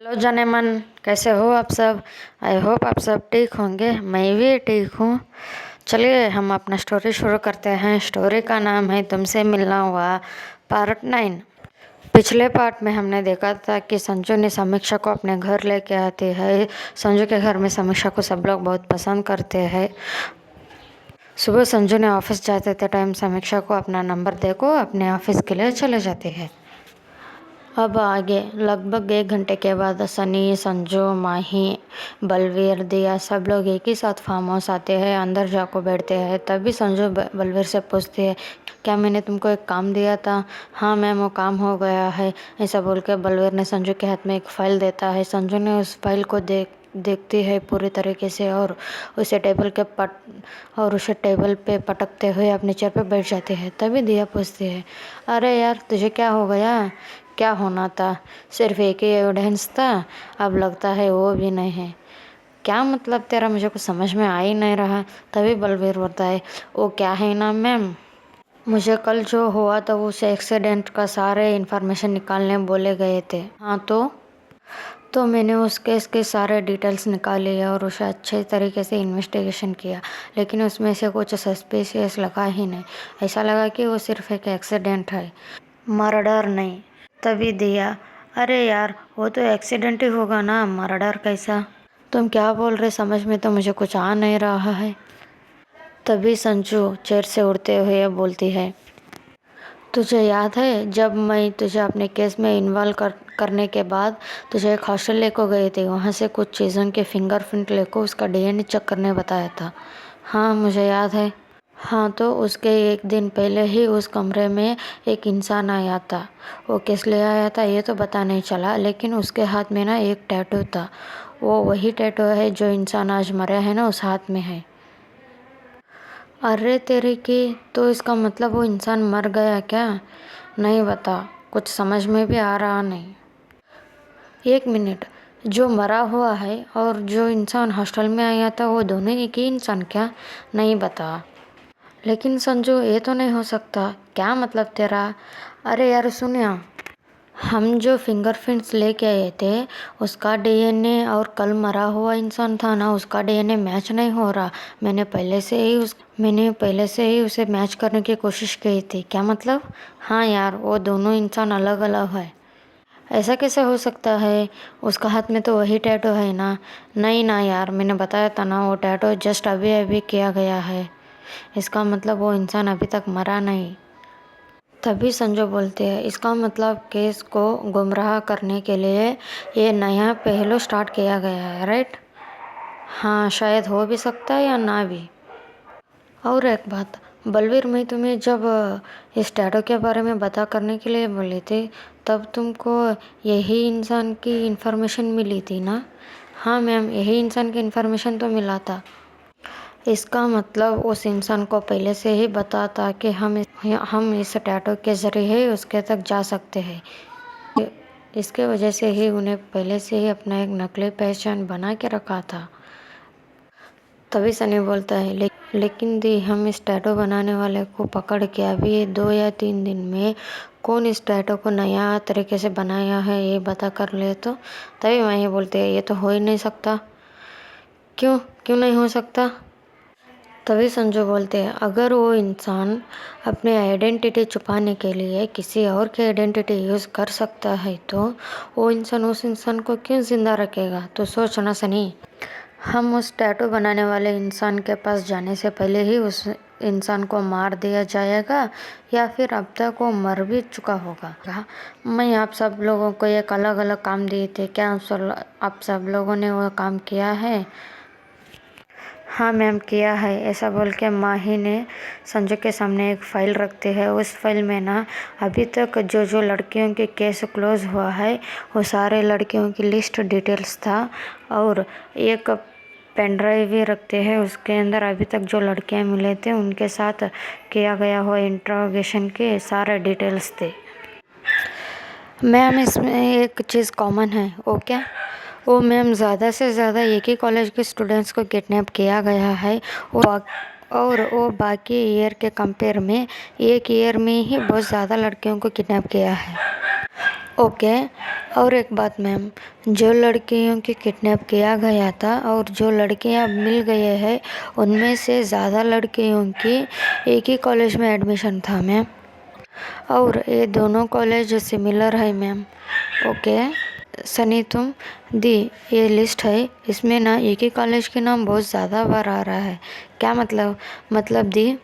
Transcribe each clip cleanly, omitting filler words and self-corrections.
Hello जाने मन, कैसे हो आप सब। आई होप आप सब ठीक होंगे। मैं भी ठीक हूँ। चलिए हम अपना स्टोरी शुरू करते हैं। स्टोरी का नाम है तुमसे मिलना हुआ पार्ट 9। पिछले पार्ट में हमने देखा था कि संजू ने समीक्षा को अपने घर लेके आती है। संजू के घर में समीक्षा को सब लोग बहुत पसंद करते हैं। सुबह संजू ने ऑफिस जाते थे टाइम समीक्षा को अपना नंबर देकर अपने ऑफिस के लिए चले जाते हैं। अब आगे लगभग 1 घंटे के बाद सनी, संजू, माही, बलवीर, दिया सब लोग एक ही साथ फार्म हाउस आते हैं। अंदर जाकर बैठते हैं। तभी संजू बलवीर से पूछती है, क्या मैंने तुमको एक काम दिया था? हाँ मैम, वो काम हो गया है, ऐसा बोल के बलवीर ने संजू के हाथ में एक फ़ाइल देता है। संजू ने उस फाइल को देखती है पूरी तरीके से और उसे टेबल पे पटकते हुए अपने चेयर पे बैठ जाते हैं। तभी दिया पूछती है, अरे यार तुझे क्या हो गया? क्या होना था? सिर्फ एक ही एविडेंस था, अब लगता है वो भी नहीं है। क्या मतलब तेरा? मुझे कुछ समझ में आ ही नहीं रहा। तभी बलवीर बोलता है, वो क्या है ना मैम, मुझे कल जो हुआ था उस एक्सीडेंट का सारे इन्फॉर्मेशन निकालने बोले गए थे। हाँ तो मैंने उस केस के सारे डिटेल्स निकाले और उसे अच्छे तरीके से इन्वेस्टिगेशन किया, लेकिन उसमें से कुछ सस्पिशियस लगा ही नहीं। ऐसा लगा कि वो सिर्फ एक एक्सीडेंट है, मर्डर नहीं। तभी दिया, अरे यार वो तो एक्सीडेंट ही होगा ना, मर्डर कैसा? तुम क्या बोल रहे? समझ में तो मुझे कुछ आ नहीं रहा है। तभी संजू चेयर से उठते हुए बोलती है, तुझे याद है जब मैं तुझे अपने केस में इन्वॉल्व करने के बाद तुझे एक हॉस्टल लेकर गई थी, वहाँ से कुछ चीज़ों के फिंगरप्रिंट लेकर उसका डीएनए चेक करने बताया था। हाँ मुझे याद है। हाँ तो उसके एक दिन पहले ही उस कमरे में एक इंसान आया था। वो किस लिए आया था ये तो पता नहीं चला, लेकिन उसके हाथ में ना एक टैटू था। वो वही टैटू है जो इंसान आज मरा है ना, उस हाथ में है। अरे तेरे की, तो इसका मतलब वो इंसान मर गया क्या? नहीं बता, कुछ समझ में भी आ रहा नहीं। 1 मिनट, जो मरा हुआ है और जो इंसान हॉस्टल में आया था वो दोनों एक ही इंसान क्या? नहीं बता। लेकिन संजू ये तो नहीं हो सकता। क्या मतलब तेरा? अरे यार सुनिया, हम जो फिंगरप्रिंट्स लेके आए थे उसका डीएनए और कल मरा हुआ इंसान था ना, उसका डीएनए मैच नहीं हो रहा। मैंने पहले से ही उसे मैच करने की कोशिश की थी। क्या मतलब? हाँ यार, वो दोनों इंसान अलग अलग है। ऐसा कैसे हो सकता है? उसका हाथ में तो वही टैटू है ना। नहीं ना यार, मैंने बताया था ना, वो टैटू जस्ट अभी अभी किया गया है। इसका मतलब वो इंसान अभी तक मरा नहीं। तभी संजू बोलते हैं, इसका मतलब केस को गुमराह करने के लिए ये नया पहलू स्टार्ट किया गया है, राइट? हाँ शायद हो भी सकता है या ना भी। और एक बात बलवीर, मैं तुम्हें जब इस टैटू के बारे में बता करने के लिए बोली थी तब तुमको यही इंसान की इन्फॉर्मेशन मिली थी ना? हाँ मैम, यही इंसान की इन्फॉर्मेशन तो मिला था। इसका मतलब उस इंसान को पहले से ही पता था कि हम इस टैटू के ज़रिए उसके तक जा सकते हैं। इसके वजह से ही उन्हें पहले से ही अपना एक नकली पहचान बना के रखा था। तभी सनी बोलता है, लेकिन दी, हम इस टैटू बनाने वाले को पकड़ के अभी 2 या 3 दिन में कौन इस टैटू को नया तरीके से बनाया है ये बता कर ले तो। तभी मैं ये बोलते हैं, ये तो हो ही नहीं सकता। क्यों क्यों नहीं हो सकता? तभी संजू बोलते हैं, अगर वो इंसान अपने आइडेंटिटी छुपाने के लिए किसी और की आइडेंटिटी यूज़ कर सकता है तो वो इंसान उस इंसान को क्यों ज़िंदा रखेगा? तो सोचना सनी, हम उस टैटू बनाने वाले इंसान के पास जाने से पहले ही उस इंसान को मार दिया जाएगा या फिर अब तक वो मर भी चुका होगा। मैं आप सब लोगों को एक अलग अलग काम दिए थे, क्या आप सब लोगों ने वो काम किया है? हाँ मैम किया है, ऐसा बोल के माही ने संजू के सामने एक फ़ाइल रखते हैं। उस फाइल में ना अभी तक जो जो लड़कियों के केस क्लोज हुआ है वो सारे लड़कियों की लिस्ट डिटेल्स था और एक पेन ड्राइव भी रखते हैं। उसके अंदर अभी तक जो लड़कियां मिले थे उनके साथ किया गया हुआ इंट्रोगेशन के सारे डिटेल्स थे। मैम इसमें एक चीज़ कॉमन है। वो क्या? वो मैम, ज़्यादा से ज़्यादा एक ही कॉलेज के स्टूडेंट्स को किडनैप किया गया है और वो बाकी ईयर के कंपेयर में एक ईयर में ही बहुत ज़्यादा लड़कियों को किडनैप किया है। ओके। और एक बात मैम, जो लड़कियों की किडनैप किया गया था और जो लड़कियां मिल गए हैं उनमें से ज़्यादा लड़कियों की एक ही कॉलेज में एडमिशन था मैम, और ये दोनों कॉलेज सिमिलर है मैम। ओके सनी, तुम दी ये लिस्ट है, इसमें ना एक ही कॉलेज के नाम बहुत ज़्यादा बार आ रहा है। क्या मतलब दी,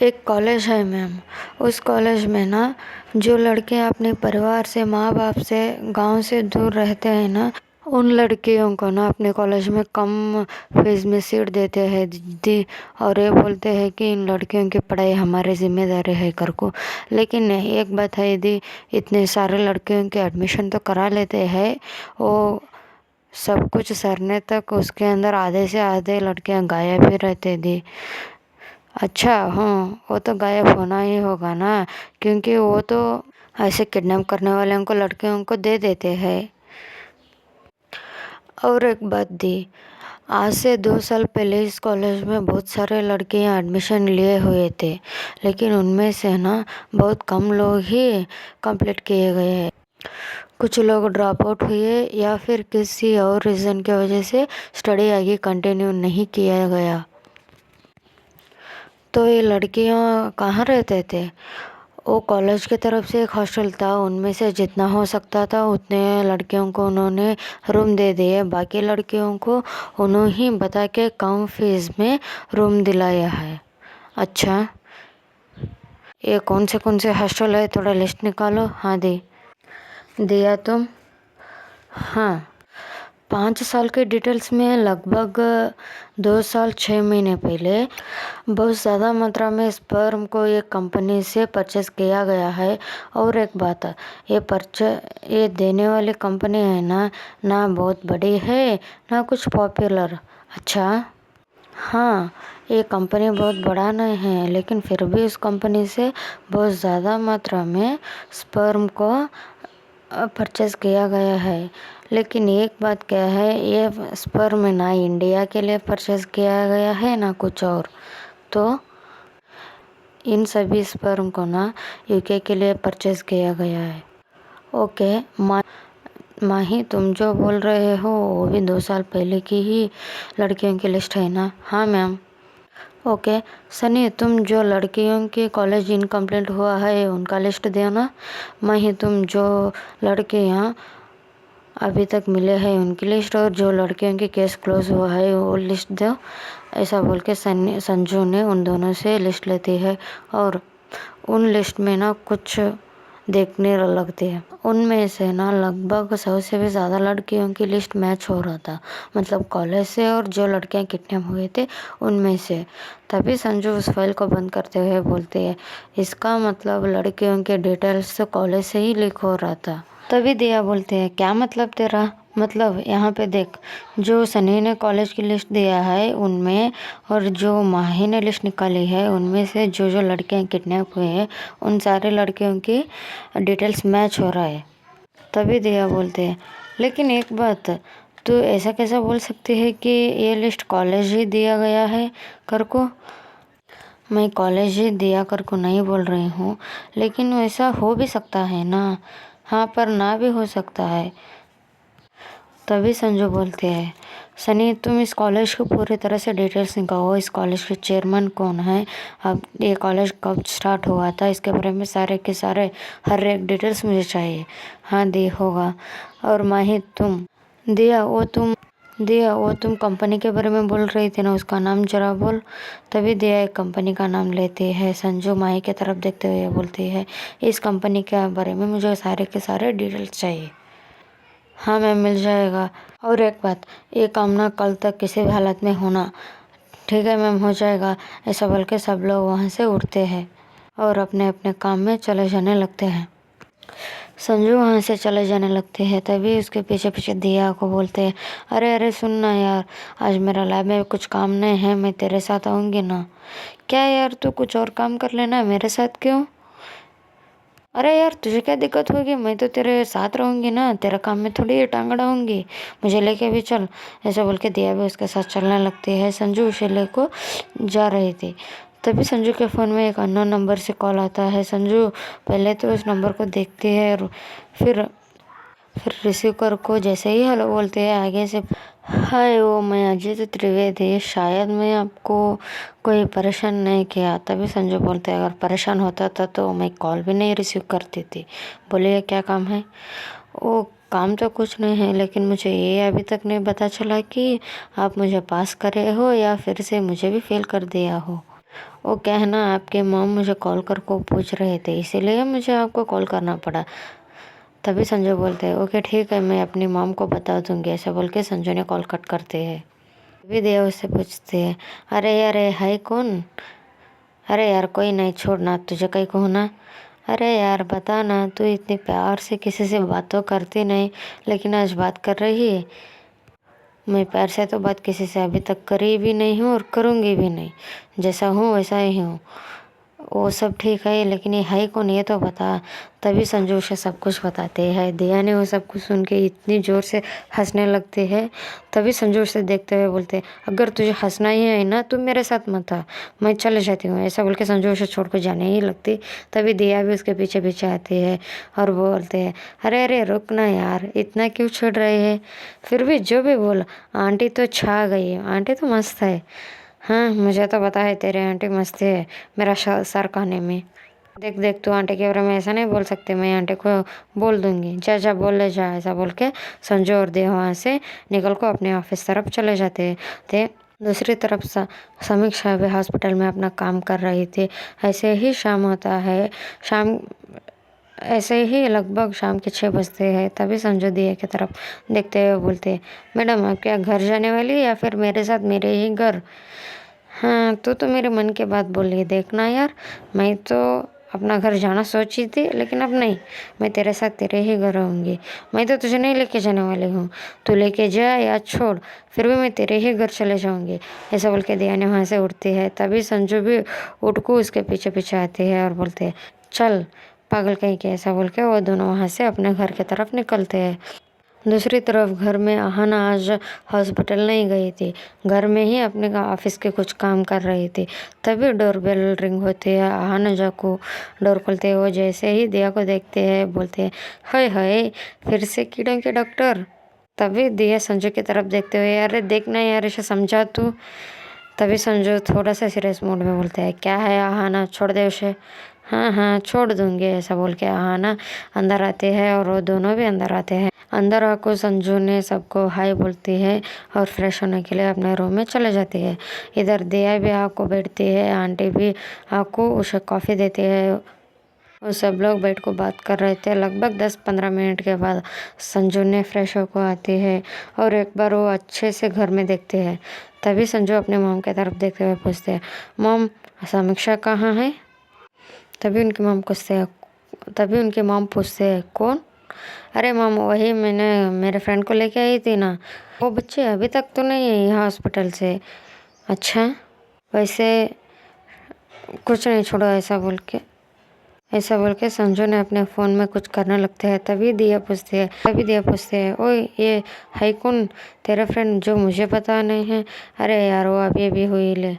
एक कॉलेज है मैम, उस कॉलेज में ना जो लड़के अपने परिवार से, माँ बाप से, गांव से दूर रहते हैं ना, उन लड़कियों को ना अपने कॉलेज में कम फीस में सीट देते हैं दी, और ये बोलते हैं कि इन लड़कियों की पढ़ाई हमारी जिम्मेदारी है कर को। लेकिन नहीं, एक बात है दी, इतने सारे लड़कियों के एडमिशन तो करा लेते हैं, वो सब कुछ सरने तक उसके अंदर आधे से आधे लड़कियां गायब ही रहते दी। अच्छा हाँ, वो तो गायब होना ही होगा ना, क्योंकि वो तो ऐसे किडनैप करने वाले को लड़कियों को दे देते हैं। और एक बात दी, आज से 2 साल पहले इस कॉलेज में बहुत सारे लड़कियां एडमिशन लिए हुए थे, लेकिन उनमें से ना बहुत कम लोग ही कंप्लीट किए गए हैं। कुछ लोग ड्रॉप आउट हुए या फिर किसी और रीज़न की वजह से स्टडी आगे कंटिन्यू नहीं किया गया। तो ये लड़कियां कहाँ रहते थे? वो कॉलेज की तरफ से एक हॉस्टल था, उनमें से जितना हो सकता था उतने लड़कियों को उन्होंने रूम दे दिए, बाकी लड़कियों को उन्होंने ही बता के कम फीस में रूम दिलाया है। अच्छा, ये कौन से हॉस्टल है, थोड़ा लिस्ट निकालो। हाँ दी, दिया तुम? हाँ, 5 साल के डिटेल्स में लगभग 2 साल 6 महीने पहले बहुत ज़्यादा मात्रा में स्पर्म को एक कंपनी से परचेस किया गया है। और एक बात, ये देने वाली कंपनी है ना बहुत बड़ी है ना कुछ पॉपुलर। अच्छा हाँ, ये कंपनी बहुत बड़ा नहीं है, लेकिन फिर भी उस कंपनी से बहुत ज़्यादा मात्रा में स्पर्म को परचेस किया गया है। लेकिन एक बात क्या है, ये स्पर्म ना इंडिया के लिए परचेस किया गया है ना कुछ और, तो इन सभी स्पर्म को ना यूके के लिए परचेस किया गया है। ओके माही, तुम जो बोल रहे हो वो भी 2 साल पहले की ही लड़कियों की लिस्ट है ना? हाँ मैम। ओके सनी, तुम जो लड़कियों की कॉलेज इनकम्प्लीट हुआ है उनका लिस्ट देना। माही, तुम जो लड़कियाँ अभी तक मिले हैं उनकी लिस्ट, और जो लड़कियों की केस क्लोज हुआ है वो लिस्ट दो। ऐसा बोल के संजू ने उन दोनों से लिस्ट लेती है, और उन लिस्ट में ना कुछ देखने लगती है। उनमें से ना लगभग 100 से भी ज़्यादा लड़कियों की लिस्ट मैच हो रहा था, मतलब कॉलेज से और जो लड़कियां किडनैप हुए थे उनमें से। तभी संजू उस फाइल को बंद करते हुए बोलते हैं, इसका मतलब लड़कियों के डिटेल्स कॉलेज से ही लीक हो रहा था। तभी दिया बोलते हैं, क्या मतलब तेरा? मतलब यहाँ पे देख, जो सनी ने कॉलेज की लिस्ट दिया है उनमें और जो माही ने लिस्ट निकाली है उनमें से जो जो लड़कियाँ किडनैप हुए हैं उन सारे लड़कियों की डिटेल्स मैच हो रहा है। तभी दिया बोलते हैं, लेकिन एक बात, तू ऐसा कैसा बोल सकती है कि ये लिस्ट कॉलेज ही दिया गया है कर को? मैं कॉलेज ही दिया कर को नहीं बोल रही हूँ, लेकिन ऐसा हो भी सकता है ना। हाँ, पर ना भी हो सकता है। तभी संजू बोलते हैं, सनी तुम इस कॉलेज को पूरी तरह से डिटेल्स निकालो, इस कॉलेज के चेयरमैन कौन है, अब ये कॉलेज कब स्टार्ट हुआ था, इसके बारे में सारे के सारे हर एक डिटेल्स मुझे चाहिए। हाँ दी, होगा। और माही, तुम दिया वो तुम कंपनी के बारे में बोल रही थी ना, उसका नाम जरा बोल। तभी दिया एक कंपनी का नाम लेती है। संजू माही की तरफ देखते हुए बोलती है, इस कंपनी के बारे में मुझे सारे के सारे डिटेल्स चाहिए। हाँ मैम, मिल जाएगा। और एक बात, ये काम ना कल तक किसी भी हालत में होना। ठीक है मैम, हो जाएगा। ऐसा बोल के सब लोग वहाँ से उठते हैं और अपने अपने काम में चले जाने लगते हैं। संजू वहाँ से चले जाने लगते हैं, तभी उसके पीछे पीछे दिया को बोलते हैं, अरे अरे सुन ना यार, आज मेरा लैब में कुछ काम नहीं है, मैं तेरे साथ आऊँगी ना। क्या यार, तू कुछ और काम कर लेना, मेरे साथ क्यों? अरे यार, तुझे क्या दिक्कत होगी, मैं तो तेरे साथ रहूँगी ना, तेरा काम में थोड़ी टांग अड़ाऊँगी, मुझे लेके भी चल। ऐसा बोल के दिया भी उसके साथ चलने लगती है। संजू उसे ले को जा रही थी, तभी संजू के फ़ोन में एक अननोन नंबर से कॉल आता है। संजू पहले तो उस नंबर को देखती है और फिर रिसीवर को जैसे ही हेलो बोलते हैं आगे से, हाय वो मैं अजित त्रिवेदी, शायद मैं आपको कोई परेशान नहीं किया। तभी संजू बोलते हैं अगर परेशान होता था तो मैं कॉल भी नहीं रिसीव करती थी। बोलिए क्या काम है? वो काम तो कुछ नहीं है, लेकिन मुझे ये अभी तक नहीं पता चला कि आप मुझे पास करे हो या फिर से मुझे भी फेल कर दिया हो। वो कहना आपके मॉम मुझे कॉल कर को पूछ रहे थे, इसीलिए मुझे आपको कॉल करना पड़ा। तभी संजू बोलते हैं ओके ठीक है, मैं अपनी मॉम को बता दूंगी। ऐसा बोल के संजू ने कॉल कट करते हैं। तभी दिया उससे पूछते हैं, अरे यार हाय कौन? अरे यार कोई नहीं, छोड़ना, तुझे कहीं कहूँ ना। अरे यार बता ना, तू इतनी प्यार से किसी से बात तो करती नहीं, लेकिन आज बात कर रही है। मैं प्यार से तो बात किसी से अभी तक करी भी नहीं हूँ और करूँगी भी नहीं। जैसा हूँ वैसा ही हूँ। वो सब ठीक है, लेकिन ये है कौन ये तो बता। तभी संजू उसे सब कुछ बताते हैं। दिया ने वो सब कुछ सुन के इतनी ज़ोर से हंसने लगते हैं। तभी संजू उसे देखते हुए बोलते, अगर तुझे हंसना ही है ना तो मेरे साथ मत आ, मैं चले जाती हूँ। ऐसा बोल के संजू उसे छोड़ कर जाने ही लगती। तभी दिया भी उसके पीछे पीछे आती है और बोलते हैं, अरे अरे रुक ना यार, इतना क्यों छोड़ रहे हैं? फिर भी जो भी बोल, आंटी तो छा गई है, आंटी तो मस्त है। हाँ मुझे तो पता है तेरे आंटी मस्त है मेरा सर कहने में। देख देख तू आंटी के बारे में ऐसा नहीं बोल सकते, मैं आंटी को बोल दूंगी, जा जा बोल ले जा। ऐसा बोल के संजू और देव वहाँ से निकल को अपने ऑफिस तरफ चले जाते थे। दूसरी तरफ समीक्षा भी हॉस्पिटल में अपना काम कर रही थी। ऐसे ही शाम होता है। ऐसे ही लगभग शाम के 6 बजते हैं। तभी संजू दिया की तरफ देखते हुए बोलते, मैडम आप क्या घर जाने वाली या फिर मेरे साथ मेरे ही घर? हाँ तो मेरे मन की बात बोली, देखना यार मैं तो अपना घर जाना सोची थी, लेकिन अब नहीं, मैं तेरे साथ तेरे ही घर रहूँगी। मैं तो तुझे नहीं लेके जाने वाली हूँ, तू लेके जा या छोड़, फिर भी मैं तेरे ही घर चले जाऊँगी। ऐसा बोल के दिया ने वहाँ से उठती है। तभी संजू भी उठ को उसके पीछे पीछे आती है और बोलते हैं, चल पागल कहीं के। ऐसा बोल के वो दोनों वहाँ से अपने घर की तरफ निकलते हैं। दूसरी तरफ घर में अहाना आज हॉस्पिटल नहीं गई थी, घर में ही अपने ऑफिस के कुछ काम कर रही थी। तभी डोरबेल रिंग होती है। अहाना जाको डोर खोलते हैं। वो जैसे ही दिया को देखते हैं बोलते हैं, हाय हाय फिर से कीड़ों के डॉक्टर। तभी दिया संजू की तरफ देखते हुए, अरे देखना यार इसे समझा तू। तभी संजू थोड़ा सा सीरियस मूड में बोलते हैं, क्या है अहाना, छोड़ दे उसे। हाँ हाँ छोड़ दूंगी। ऐसा बोल के अहाना अंदर आते हैं और वो दोनों भी अंदर आते हैं। अंदर आको संजू ने सबको हाय बोलती है और फ्रेश होने के लिए अपने रूम में चले जाती है। इधर दिया भी आको बैठती है, आंटी भी आको उसे कॉफ़ी देती है। वो सब लोग बैठ को बात कर रहे थे। लगभग 10-15 मिनट के बाद संजू ने फ्रेश होकर आती है और एक बार वो अच्छे से घर में देखते हैं। तभी संजू अपने मॉम की तरफ देखते हुए पूछते हैं, मॉम समीक्षा कहाँ है? तभी उनकी मॉम पूछते हैं, कौन? अरे मॉम वही मैंने मेरे फ्रेंड को लेके आई थी ना, वो बच्चे अभी तक तो नहीं है यहाँ हॉस्पिटल से। अच्छा वैसे कुछ नहीं, छोड़ो। ऐसा बोल के संजू ने अपने फ़ोन में कुछ करने लगते हैं। तभी दिया पूछते हैं, ओए ये है कौन तेरा फ्रेंड जो मुझे पता नहीं है? अरे यार वो अभी हुई ले।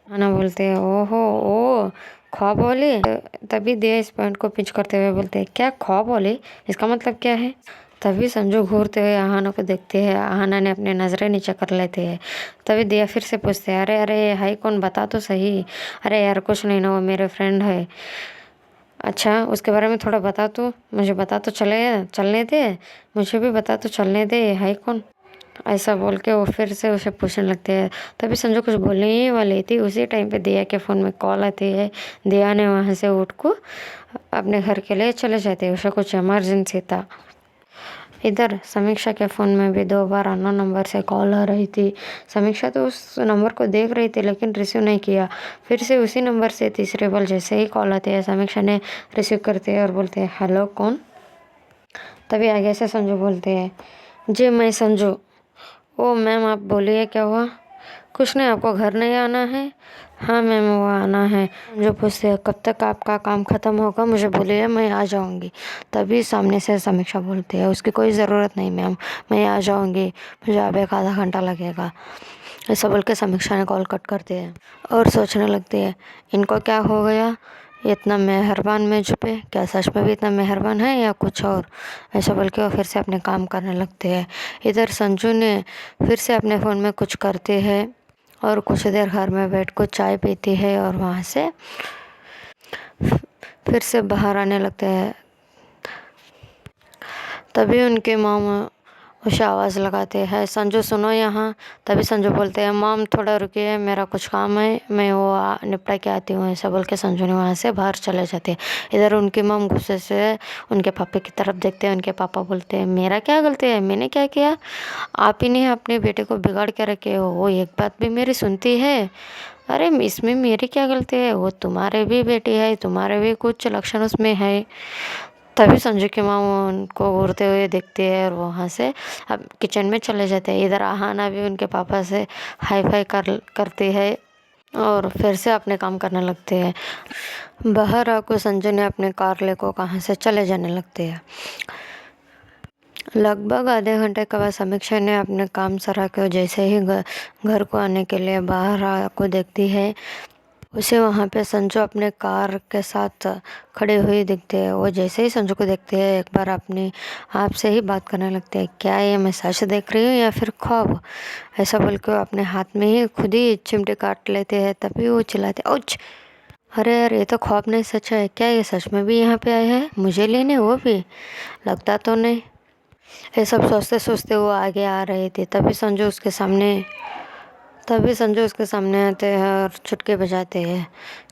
आना बोलते हैं, ओहो ओ ख्वाब वाली। तभी दिया इस पॉइंट को पिंच करते हुए बोलते हैं, क्या ख्वाब वाली, इसका मतलब क्या है? तभी संजू घूरते हुए आहाना को देखते हैं। आहाना ने अपने नज़रें नीचे कर लेते हैं। तभी दिया फिर से पूछते हैं, अरे अरे हाई कौन, बता तो सही। अरे यार कुछ नहीं ना, वो मेरे फ्रेंड है। अच्छा उसके बारे में थोड़ा बता, तो मुझे बता तो चलने दे, मुझे भी बता तो चलने दे, हाई कौन? ऐसा बोल के वो फिर से उसे पूछने लगते हैं। तभी संजू कुछ बोलने ही वाली थी, उसी टाइम पे दिया के फ़ोन में कॉल आती है। दिया ने वहाँ से उठ को अपने घर के लिए चले जाते हैं, उसे कुछ इमरजेंसी था। इधर समीक्षा के फ़ोन में भी 2 बार अननोन नंबर से कॉल आ रही थी। समीक्षा तो उस नंबर को देख रही थी लेकिन रिसीव नहीं किया। फिर से उसी नंबर से तीसरे बार जैसे ही कॉल आती है, समीक्षा ने रिसीव करते हैं और बोलते हैं, हेलो कौन? तभी आगे से संजू बोलते हैं, जी मैं संजू। ओ मैम आप बोलिए क्या हुआ? कुछ नहीं, आपको घर नहीं आना है? हाँ मैम, वो आना है। जो पूछते हैं कब तक आपका काम ख़त्म होगा, मुझे बोलिए, मैं आ जाऊँगी। तभी सामने से समीक्षा बोलती है, उसकी कोई ज़रूरत नहीं मैम, मैं आ जाऊँगी, मुझे अब एक आधा घंटा लगेगा। ऐसा बोल के समीक्षा ने कॉल कट करती है और सोचने लगती है, इनको क्या हो गया, इतना मेहरबान मेज पे, क्या सच में भी इतना मेहरबान है या कुछ और। ऐसा बोल के वो फिर से अपने काम करने लगते हैं। इधर संजू ने फिर से अपने फ़ोन में कुछ करते हैं और कुछ देर घर में बैठ कर चाय पीती है और वहाँ से फिर से बाहर आने लगते हैं। तभी उनके मामा उसे आवाज़ लगाते हैं, संजू सुनो यहाँ। तभी संजू बोलते हैं, मॉम थोड़ा रुकिए, मेरा कुछ काम है, मैं वो निपटा के आती हूँ। ऐसा बोल के संजू ने वहाँ से बाहर चले जाते हैं। इधर उनकी मॉम गुस्से से उनके पापा की तरफ देखते हैं। उनके पापा बोलते हैं, मेरा क्या गलती है, मैंने क्या किया? आप ही ने अपने बेटे को बिगाड़ के रखे हो, वो एक बात भी मेरी सुनती है? अरे इसमें मेरी क्या गलती है, वो तुम्हारे भी बेटी है, तुम्हारे भी कुछ लक्षण उसमें है। तभी संजू की माँ उनको घूरते हुए देखती है और वहाँ से अब किचन में चले जाते हैं। इधर आहाना भी उनके पापा से हाई फाई करती है और फिर से अपने काम करने लगते हैं। बाहर आकर संजू ने अपने कार लेकर कहाँ से चले जाने लगते हैं। लगभग आधे घंटे के बाद समीक्षा ने अपने काम सरा के जैसे ही घर को आने के लिए बाहर आकर देखती है, उसे वहाँ पे संजू अपने कार के साथ खड़े हुए दिखते हैं। वो जैसे ही संजू को देखते हैं, एक बार अपने आप से ही बात करने लगते हैं, क्या ये मैं सच देख रही हूँ या फिर ख्वाब? ऐसा बोल के वो अपने हाथ में ही खुद ही चिमटे काट लेते हैं। तभी वो चिल्लाते, ओच! अरे यार, ये तो ख्वाब नहीं सच है। क्या ये सच में भी यहाँ पे आए हैं मुझे लेने? वो भी लगता तो नहीं। ये सब सोचते सोचते वो आगे आ रहे थे। तभी संजू उसके सामने आते हैं और चुटकी बजाते हैं।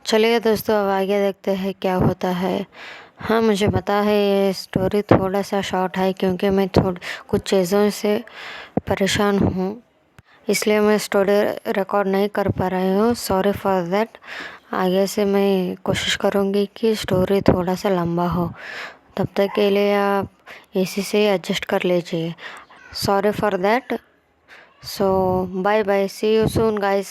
चलिए दोस्तों, अब आगे देखते हैं क्या होता है। हाँ, मुझे पता है ये स्टोरी थोड़ा सा शॉर्ट है, क्योंकि मैं कुछ चीज़ों से परेशान हूँ, इसलिए मैं स्टोरी रिकॉर्ड नहीं कर पा रही हूँ। Sorry for that. आगे से मैं कोशिश करूँगी कि स्टोरी थोड़ा सा लंबा हो। तब तक के लिए आप इसी से एडजस्ट कर लीजिए। Sorry for that. So bye bye, see you soon guys.